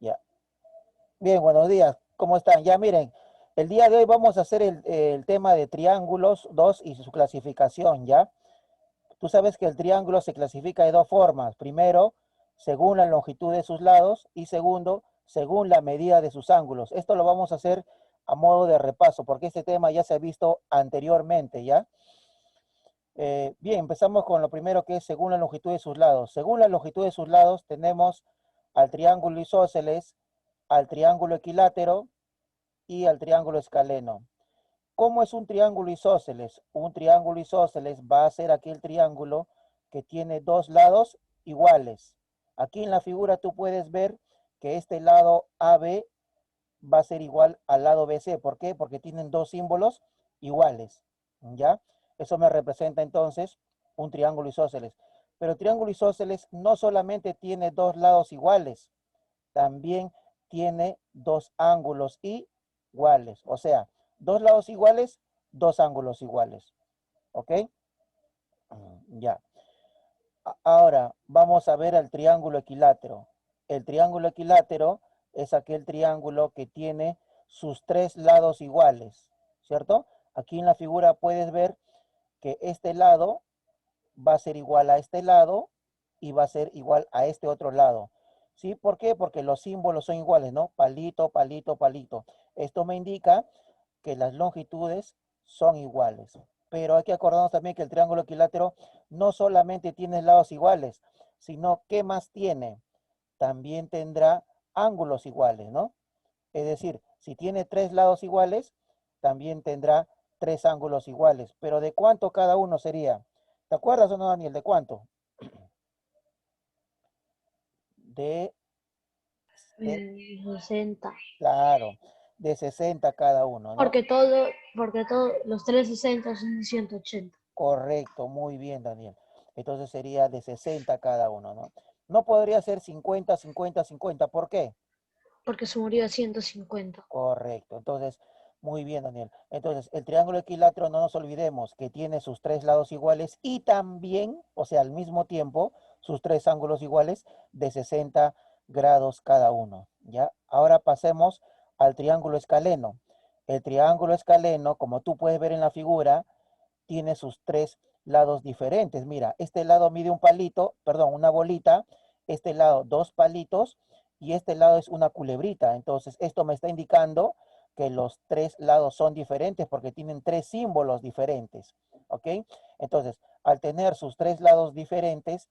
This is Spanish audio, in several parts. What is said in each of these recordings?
Ya. Bien, buenos días. ¿Cómo están? Ya miren, el día de hoy vamos a hacer el tema de triángulos 2 y su clasificación, ¿ya? Tú sabes que el triángulo se clasifica de dos formas. Primero, según la longitud de sus lados y segundo, según la medida de sus ángulos. Esto lo vamos a hacer a modo de repaso porque este tema ya se ha visto anteriormente, ¿ya? Bien, empezamos con lo primero que es según la longitud de sus lados. Según la longitud de sus lados tenemos al triángulo isósceles, al triángulo equilátero y al triángulo escaleno. ¿Cómo es un triángulo isósceles? Un triángulo isósceles va a ser aquel triángulo que tiene dos lados iguales. Aquí en la figura tú puedes ver que este lado AB va a ser igual al lado BC. ¿Por qué? Porque tienen dos símbolos iguales. ¿Ya? Eso me representa entonces un triángulo isósceles. Pero el triángulo isósceles no solamente tiene dos lados iguales, también tiene dos ángulos iguales. O sea, dos lados iguales, dos ángulos iguales. ¿Ok? Ya. Ahora vamos a ver el triángulo equilátero. El triángulo equilátero es aquel triángulo que tiene sus tres lados iguales, ¿cierto? Aquí en la figura puedes ver que este lado va a ser igual a este lado y va a ser igual a este otro lado. ¿Sí? ¿Por qué? Porque los símbolos son iguales, ¿no? Palito, palito, palito. Esto me indica que las longitudes son iguales. Pero hay que acordarnos también que el triángulo equilátero no solamente tiene lados iguales, sino ¿qué más tiene? También tendrá ángulos iguales, ¿no? Es decir, si tiene tres lados iguales, también tendrá tres ángulos iguales. Pero ¿de cuánto cada uno sería? ¿Te acuerdas o no, Daniel? ¿De cuánto? De, 60. claro, de 60 cada uno, ¿no? Porque todo, los 360 son 180. Correcto, muy bien, Daniel. Entonces sería de 60 cada uno, ¿no? No podría ser 50, 50, 50. ¿Por qué? Porque se murió a 150. Correcto. Entonces, muy bien, Daniel. Entonces, el triángulo equilátero, no nos olvidemos que tiene sus tres lados iguales y también, o sea, al mismo tiempo, sus tres ángulos iguales de 60 grados cada uno, ¿ya? Ahora pasemos al triángulo escaleno. El triángulo escaleno, como tú puedes ver en la figura, tiene sus tres lados diferentes. Mira, este lado mide un palito, perdón, una bolita, este lado dos palitos y este lado es una culebrita. Entonces, esto me está indicando que los tres lados son diferentes porque tienen tres símbolos diferentes. ¿Ok? Entonces, al tener sus tres lados diferentes,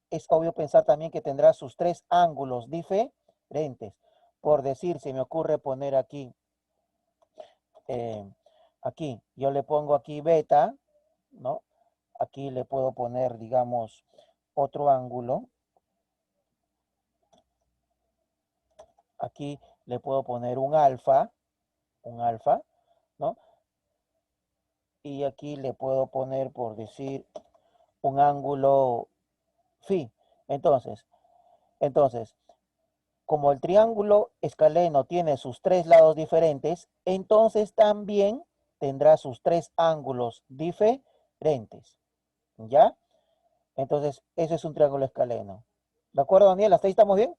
es obvio pensar también que tendrá sus tres ángulos diferentes. Por decir, se me ocurre poner aquí, aquí, yo le pongo aquí beta, ¿no? Aquí le puedo poner, digamos, otro ángulo. Aquí le puedo poner un alfa, ¿no? Y aquí le puedo poner, por decir, un ángulo phi. Entonces, entonces, como el triángulo escaleno tiene sus tres lados diferentes, entonces también tendrá sus tres ángulos diferentes. ¿Ya? Entonces, ese es un triángulo escaleno. ¿De acuerdo, Daniel? ¿Hasta ahí estamos bien?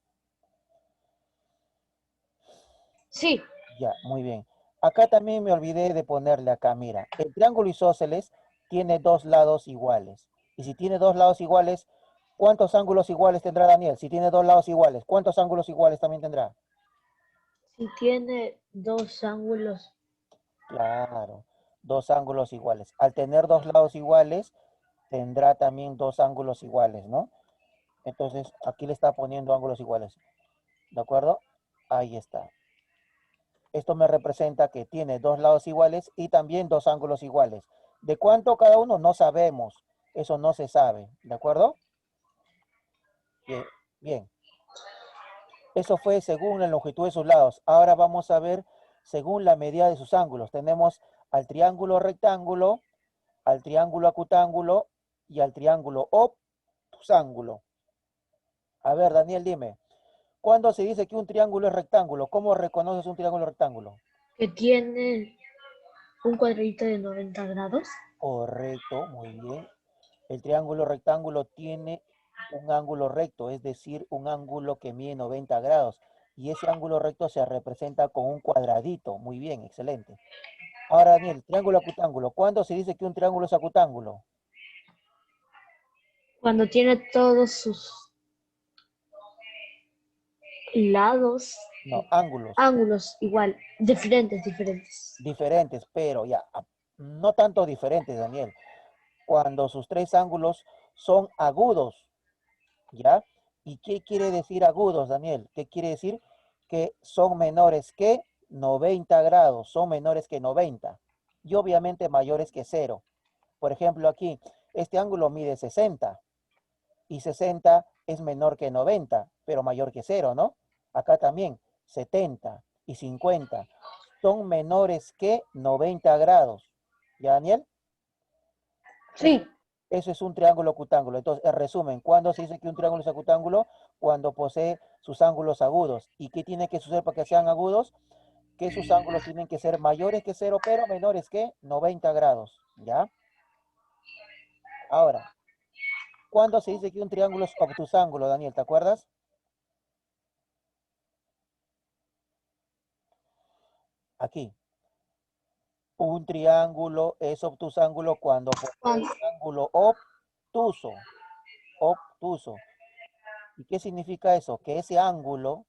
Sí, Ya, muy bien. Acá también me olvidé de ponerle acá, mira, el triángulo isósceles tiene dos lados iguales. Y si tiene dos lados iguales, ¿cuántos ángulos iguales tendrá Daniel? Si tiene dos lados iguales, ¿cuántos ángulos iguales también tendrá? si tiene dos ángulos, Claro, dos ángulos iguales. Al tener dos lados iguales, tendrá también dos ángulos iguales, ¿no? Entonces, aquí le está poniendo ángulos iguales. ¿De acuerdo? Ahí está. Esto me representa que tiene dos lados iguales y también dos ángulos iguales. ¿De cuánto cada uno? No sabemos. Eso no se sabe. ¿De acuerdo? Bien. Bien. Eso fue según la longitud de sus lados. Ahora vamos a ver según la medida de sus ángulos. Tenemos al triángulo rectángulo, al triángulo acutángulo y al triángulo obtusángulo. A ver, Daniel, dime. ¿Cuándo se dice que un triángulo es rectángulo? ¿Cómo reconoces un triángulo rectángulo? que tiene un cuadradito de 90 grados. Correcto, muy bien. El triángulo rectángulo tiene un ángulo recto, es decir, un ángulo que mide 90 grados. y ese ángulo recto se representa con un cuadradito. Muy bien, excelente. Ahora, Daniel, triángulo acutángulo. ¿Cuándo se dice que un triángulo es acutángulo? Cuando tiene todos sus lados, No, ángulos ángulos igual, diferentes. diferentes, pero ya, no tanto diferentes, Daniel. Cuando sus tres ángulos son agudos, ¿ya? ¿Y qué quiere decir agudos, Daniel? ¿Qué quiere decir? Que son menores que 90 grados, son menores que 90 y obviamente mayores que cero. Por ejemplo, aquí, este ángulo mide 60 y 60 es menor que 90, pero mayor que cero, ¿no? Acá también, 70 y 50 son menores que 90 grados. ¿Ya, Daniel? Eso, Sí, eso es un triángulo acutángulo. Entonces, en resumen, ¿cuándo se dice que un triángulo es acutángulo? Cuando posee sus ángulos agudos. ¿Y qué tiene que suceder para que sean agudos? Que sus ángulos tienen que ser mayores que cero, pero menores que 90 grados. ¿Ya? Ahora, ¿cuándo se dice que un triángulo es obtusángulo, Daniel? ¿Te acuerdas? Aquí. Un triángulo es obtusángulo cuando posee cuando un ángulo obtuso. Obtuso. ¿Y qué significa eso? Que ese ángulo,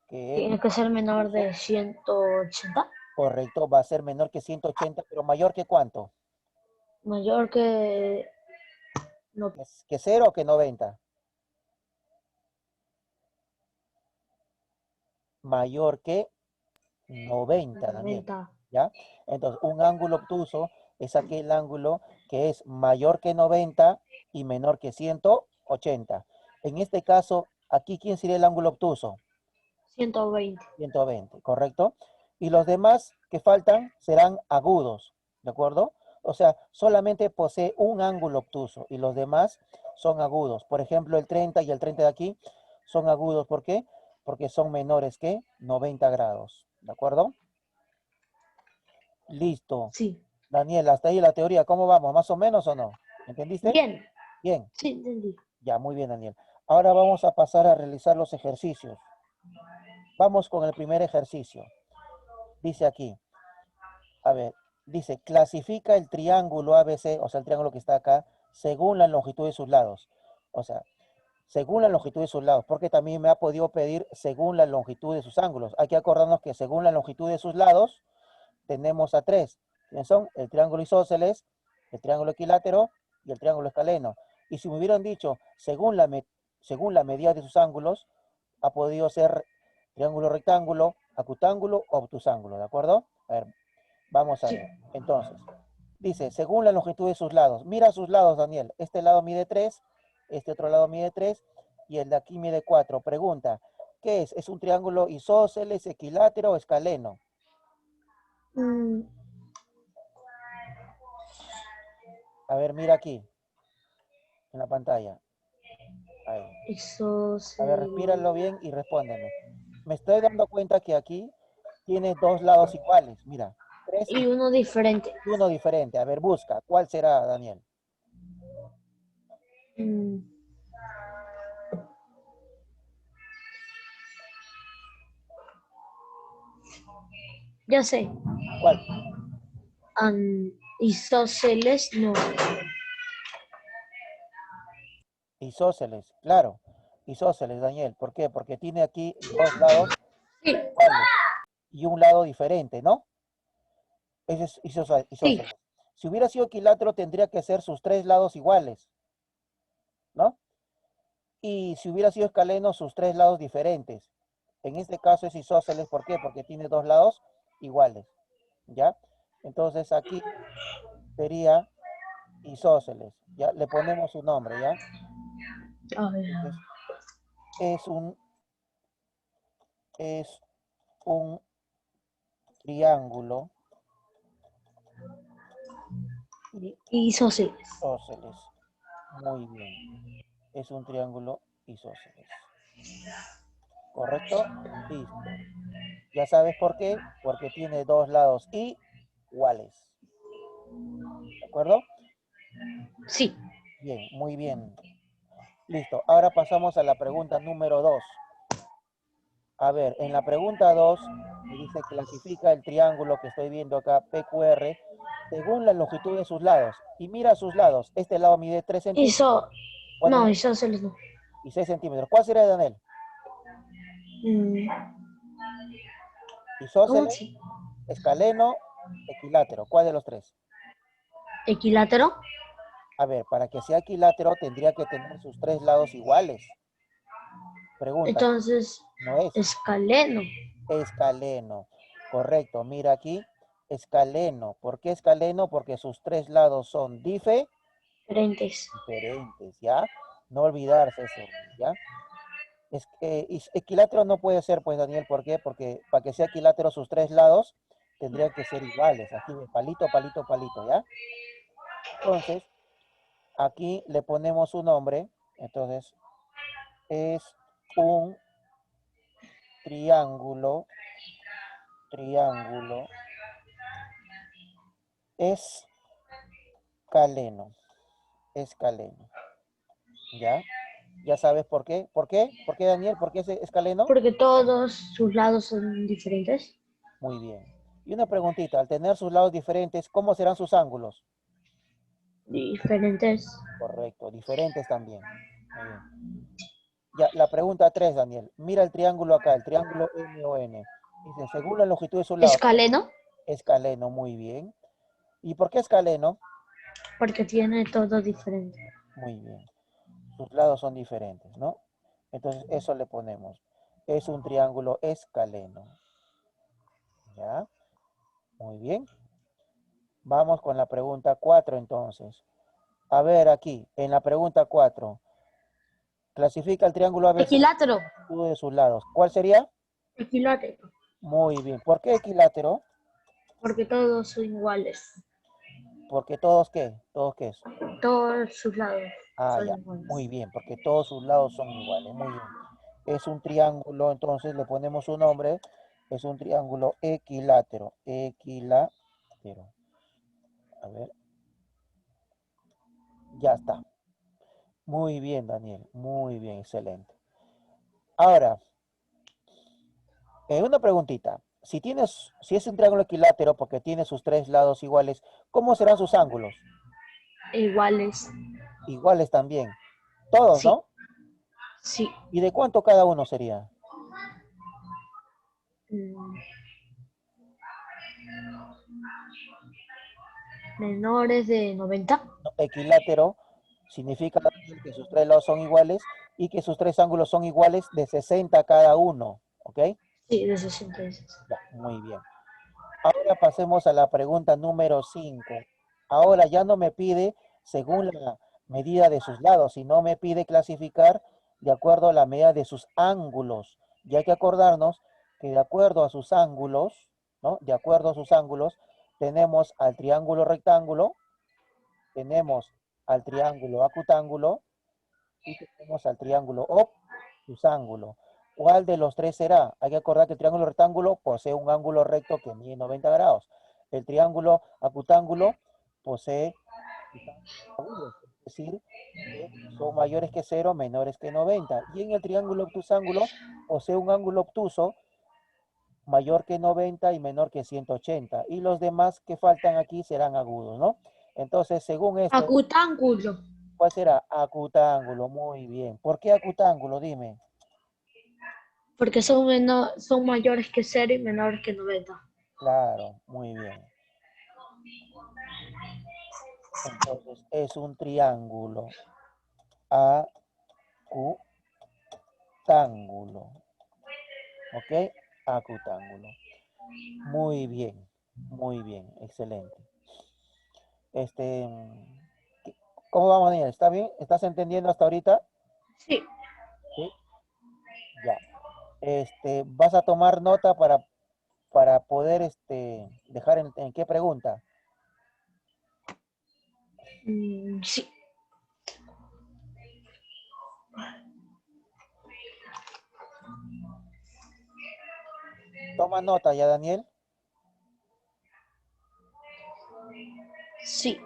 que es tiene que ser menor obtuso, de 180, correcto, va a ser menor que 180, pero mayor que ¿cuánto? mayor que no, ¿Que cero o que 90? Mayor que 90, Daniel. 90. ¿Ya? Entonces, un ángulo obtuso es aquel ángulo que es mayor que 90 y menor que 180. En este caso, aquí, ¿quién sería el ángulo obtuso? 120. 120, ¿correcto? Y los demás que faltan serán agudos, ¿de acuerdo? O sea, solamente posee un ángulo obtuso y los demás son agudos. Por ejemplo, el 30 y el 30 de aquí son agudos. ¿Por qué? Porque son menores que 90 grados, ¿de acuerdo? Listo. Sí. Daniel, hasta ahí la teoría. ¿Cómo vamos? ¿Más o menos o no? ¿Entendiste? Bien. Bien. Sí, entendí. Ya, muy bien, Daniel. Ahora vamos a pasar a realizar los ejercicios. Vamos con el primer ejercicio. Dice aquí. A ver, dice, clasifica el triángulo ABC, o sea, el triángulo que está acá, según la longitud de sus lados. O sea, según la longitud de sus lados, porque también me ha podido pedir según la longitud de sus ángulos. Hay que acordarnos que según la longitud de sus lados, tenemos a tres. ¿Quiénes son? El triángulo isósceles, el triángulo equilátero y el triángulo escaleno. Y si me hubieran dicho, según la medida de sus ángulos, ha podido ser triángulo rectángulo, acutángulo o obtusángulo, ¿de acuerdo? A ver, vamos a Sí. ver. Entonces, dice, según la longitud de sus lados. Mira sus lados, Daniel. Este lado mide 3, este otro lado mide 3 y el de aquí mide 4. Pregunta, ¿qué es? ¿Es un triángulo isósceles, equilátero o escaleno? Mm, A ver, mira aquí, en la pantalla. Ahí. eso A ver, se... respíralo bien y respóndeme. Me estoy dando cuenta que aquí tiene dos lados iguales. Mira, 3 Y uno diferente. y uno diferente. A ver, busca. ¿Cuál será, Daniel? Mm, ya sé. ¿Cuál? Isósceles, no. Isósceles, claro. Isósceles, Daniel. ¿Por qué? Porque tiene aquí dos lados Sí, iguales y un lado diferente, ¿no? Ese es sí, isósceles. Si hubiera sido equilátero, tendría que ser sus tres lados iguales, ¿no? Y si hubiera sido escaleno, sus tres lados diferentes. En este caso es isósceles, ¿por qué? Porque tiene dos lados iguales, ¿ya? Entonces aquí sería isósceles, ¿ya? Le ponemos su nombre, ¿ya? a ver. Entonces es un, es un triángulo Isósceles. isósceles. Muy bien. Es un triángulo isósceles. ¿Correcto? Listo. ¿Ya sabes por qué? Porque tiene dos lados iguales. ¿De acuerdo? Sí. Bien, muy bien. Listo. Ahora pasamos a la pregunta número 2. A ver, en la pregunta 2, me dice clasifica el triángulo que estoy viendo acá, PQR, según la longitud de sus lados. Y mira sus lados. Este lado mide 3 centímetros. Hizo, Bueno, no, isósceles no. y 6 centímetros. ¿Cuál sería, Daniel? Mm, ¿Cómo Isósceles, se? escaleno, equilátero. ¿Cuál de los tres? Equilátero. A ver, para que sea equilátero tendría que tener sus tres lados iguales. Pregunta, Entonces, no es. escaleno. Escaleno. Correcto, mira aquí. Escaleno. ¿Por qué escaleno? Porque sus tres lados son Diferentes. diferentes, ¿ya? No olvidarse eso, ¿ya? Equilátero no puede ser, pues, Daniel, ¿por qué? Porque para que sea equilátero sus tres lados tendrían que ser iguales. Aquí de palito, palito, palito, ¿ya? Entonces, aquí le ponemos un nombre. Entonces, es un triángulo, triángulo escaleno, escaleno, ¿ya? ¿Ya sabes por qué? ¿Por qué? ¿Por qué, Daniel? ¿Por qué es escaleno? Porque todos sus lados son diferentes. Muy bien. Y una preguntita, al tener sus lados diferentes, ¿cómo serán sus ángulos? Diferentes. Correcto, diferentes también. Muy bien. Ya, la pregunta 3, Daniel. Mira el triángulo acá, el triángulo MON. Dice, según la longitud de sus lados, Escaleno. escaleno, muy bien. ¿Y por qué escaleno? Porque tiene todo diferente. Muy bien. Sus lados son diferentes, ¿no? Entonces, eso le ponemos. Es un triángulo escaleno. ¿Ya? Muy bien. Vamos con la pregunta 4, entonces. A ver, aquí, en la pregunta 4, clasifica el triángulo ABC Equilátero. de sus lados. ¿Cuál sería? Equilátero. Muy bien. ¿Por qué equilátero? Porque todos son iguales. Porque todos, ¿qué? ¿Todos qué es? Todos sus lados Ah, son ya. iguales. Muy bien, porque todos sus lados son iguales. Muy bien. Es un triángulo, entonces le ponemos su nombre. Es un triángulo equilátero. Equilátero. A ver, ya está. Muy bien, Daniel. Muy bien, excelente. Ahora, una preguntita. Si es un triángulo equilátero porque tiene sus tres lados iguales, ¿cómo serán sus ángulos? Iguales. Iguales también. Todos, Sí, ¿no? sí. ¿Y de cuánto cada uno sería? Mm, Menores de 90. No, equilátero significa, Daniel, que sus tres lados son iguales y que sus tres ángulos son iguales de 60 cada uno. ¿Ok? Sí, de 66. Ya, muy bien. Ahora pasemos a la pregunta número 5. Ahora ya no me pide según la medida de sus lados, sino me pide clasificar de acuerdo a la medida de sus ángulos. Y hay que acordarnos que de acuerdo a sus ángulos, ¿no? De acuerdo a sus ángulos, tenemos al triángulo rectángulo, tenemos al triángulo acutángulo y tenemos al triángulo obtusángulo. ¿Cuál de los tres será? Hay que acordar que el triángulo rectángulo posee un ángulo recto que mide 90 grados. El triángulo acutángulo posee agudos, es decir, que son mayores que cero, menores que 90. Y en el triángulo obtusángulo posee un ángulo obtuso mayor que 90 y menor que 180. Y los demás que faltan aquí serán agudos, ¿no? Entonces, según esto, Acutángulo. ¿cuál será? Acutángulo, muy bien. ¿Por qué acutángulo? Dime. Porque son mayores que cero y menores que 90. Claro, muy bien. Entonces, es un triángulo acutángulo. ¿Ok? Acutángulo. Muy bien, excelente. Este, ¿cómo vamos, Daniel? ¿Está bien? ¿Estás entendiendo hasta ahorita? Sí. Sí, ya. Vas a tomar nota para poder dejar en qué pregunta. Sí. Toma nota ya, Daniel. Sí.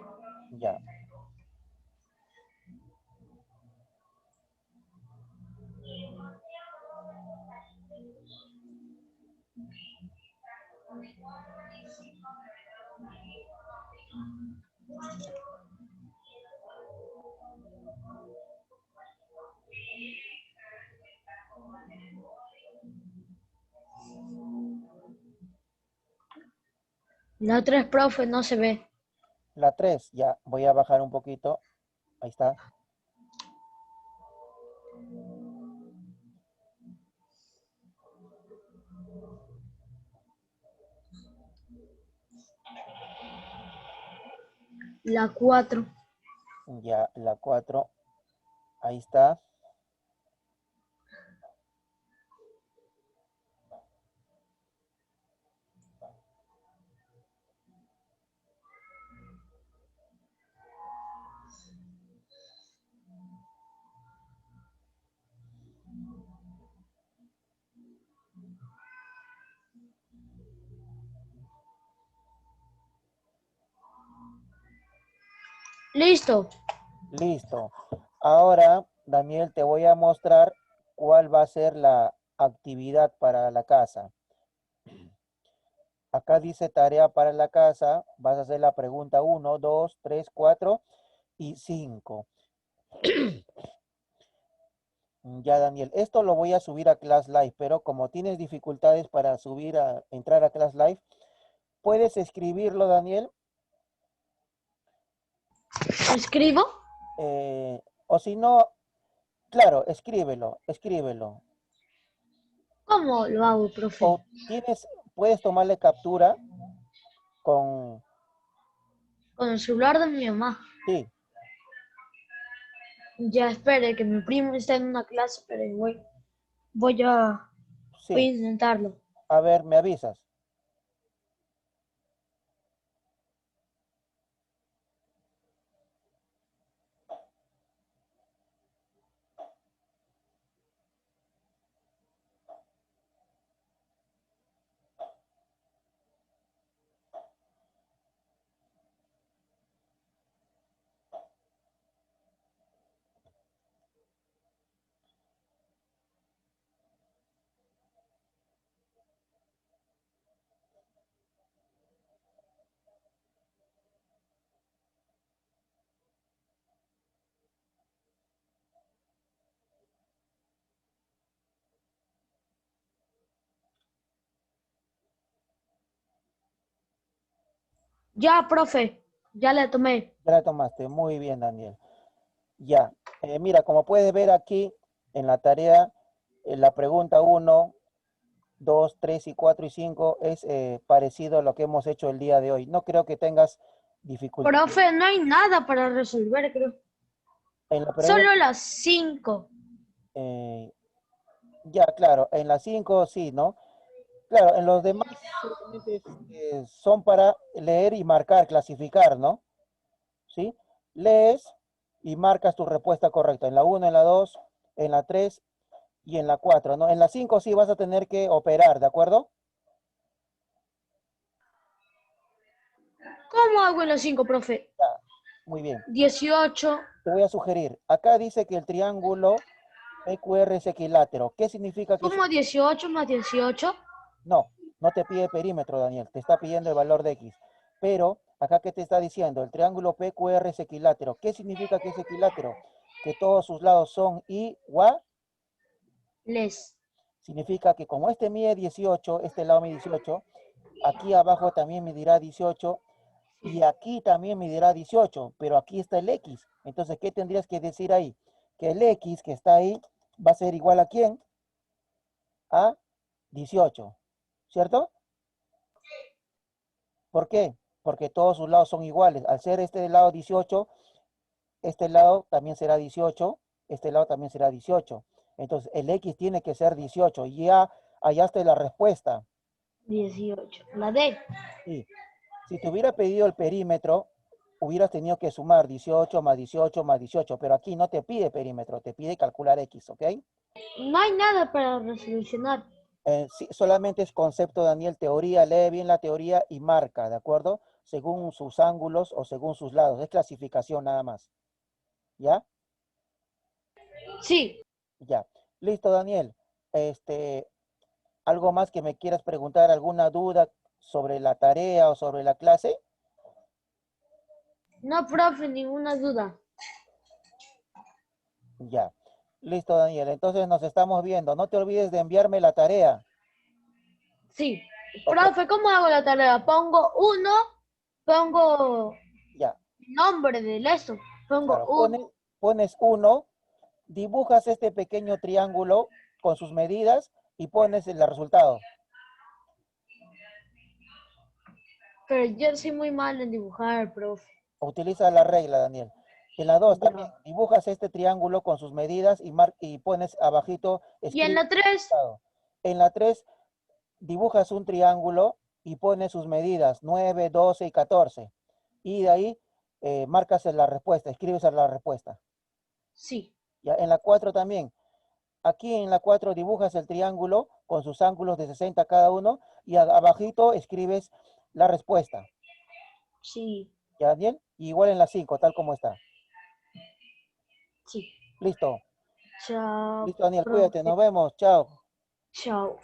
Ya. La 3, profe, no se ve. La 3, ya, voy a bajar un poquito. Ahí está. La 4. Ya, la 4. Ahí está. Listo. Listo. Ahora, Daniel, te voy a mostrar cuál va a ser la actividad para la casa. Acá dice tarea para la casa. Vas a hacer la pregunta 1, 2, 3, 4 y 5. Ya, Daniel, esto lo voy a subir a Class Live, pero como tienes dificultades para entrar a Class Live, puedes escribirlo, Daniel, ¿Escribo? o si no, claro, escríbelo. ¿Cómo lo hago, profe? O puedes tomarle captura con, Con el celular de mi mamá. sí, Ya espere, que mi primo está en una clase, pero voy a, voy a sí. intentarlo. A ver, me avisas. Ya, profe, ya le tomé. Ya la tomaste. Muy bien, Daniel. Ya. Mira, como puedes ver aquí en la tarea, la pregunta 1, 2, 3 y 4 y 5 es parecido a lo que hemos hecho el día de hoy. No creo que tengas dificultades. Profe, no hay nada para resolver, creo. En la pregunta, Solo las 5. eh, ya, claro, en las 5 sí, ¿no? Claro, en los demás solamente son para leer y marcar, clasificar, ¿no? ¿Sí? Lees y marcas tu respuesta correcta. En la 1, en la 2, en la 3 y en la 4, ¿no? En la 5 sí vas a tener que operar, ¿de acuerdo? ¿Cómo hago en las 5, profe? Ya, muy bien. 18. Te voy a sugerir. Acá dice que el triángulo PQR es equilátero. ¿Qué significa que es? ¿Cómo 18 más 18? No, no te pide perímetro, Daniel. Te está pidiendo el valor de X. Pero acá, ¿qué te está diciendo? El triángulo PQR es equilátero. ¿Qué significa que es equilátero? Que todos sus lados son iguales. Les. Significa que como este mide 18, este lado mide 18, aquí abajo también medirá 18 y aquí también medirá 18, pero aquí está el X. Entonces, ¿qué tendrías que decir ahí? Que el X que está ahí va a ser igual a ¿quién? A 18, ¿cierto? ¿Por qué? Porque todos sus lados son iguales. Al ser este del lado 18, este lado también será 18, este lado también será 18. Entonces, el X tiene que ser 18. Ya hallaste la respuesta. 18. La D. Sí. Si te hubiera pedido el perímetro, hubieras tenido que sumar 18 más 18 más 18, pero aquí no te pide perímetro, te pide calcular X, ¿ok? No hay nada para resolucionar. Sí, solamente es concepto, Daniel, teoría, lee bien la teoría y marca, ¿de acuerdo? Según sus ángulos o según sus lados, es clasificación nada más, ¿ya? Sí. Ya. Listo, Daniel. Este, ¿Algo más que me quieras preguntar? ¿Alguna duda sobre la tarea o sobre la clase? No, profe, ninguna duda. Ya. Listo, Daniel. Entonces nos estamos viendo. No te olvides de enviarme la tarea. Sí. Ok, Profe, ¿cómo hago la tarea? Pongo ya. nombre del eso. Pongo Claro. uno. Pones uno, dibujas este pequeño triángulo con sus medidas y pones el resultado. Pero yo soy muy mal en dibujar, profe. Utiliza la regla, Daniel. En la 2 también, Ya. dibujas este triángulo con sus medidas y pones abajito, Y en escribe la el 3, resultado. En la 3 dibujas un triángulo y pones sus medidas, 9, 12 y 14. Y de ahí marcas la respuesta, escribes la respuesta. sí. Ya, en la 4 también. Aquí en la 4 dibujas el triángulo con sus ángulos de 60 cada uno y abajito escribes la respuesta. Sí. ¿Ya, Daniel? Y igual en la 5 tal como está. Sí. Listo. Chao, Listo, Daniel, cuídate, profe. nos vemos, chao. Chao.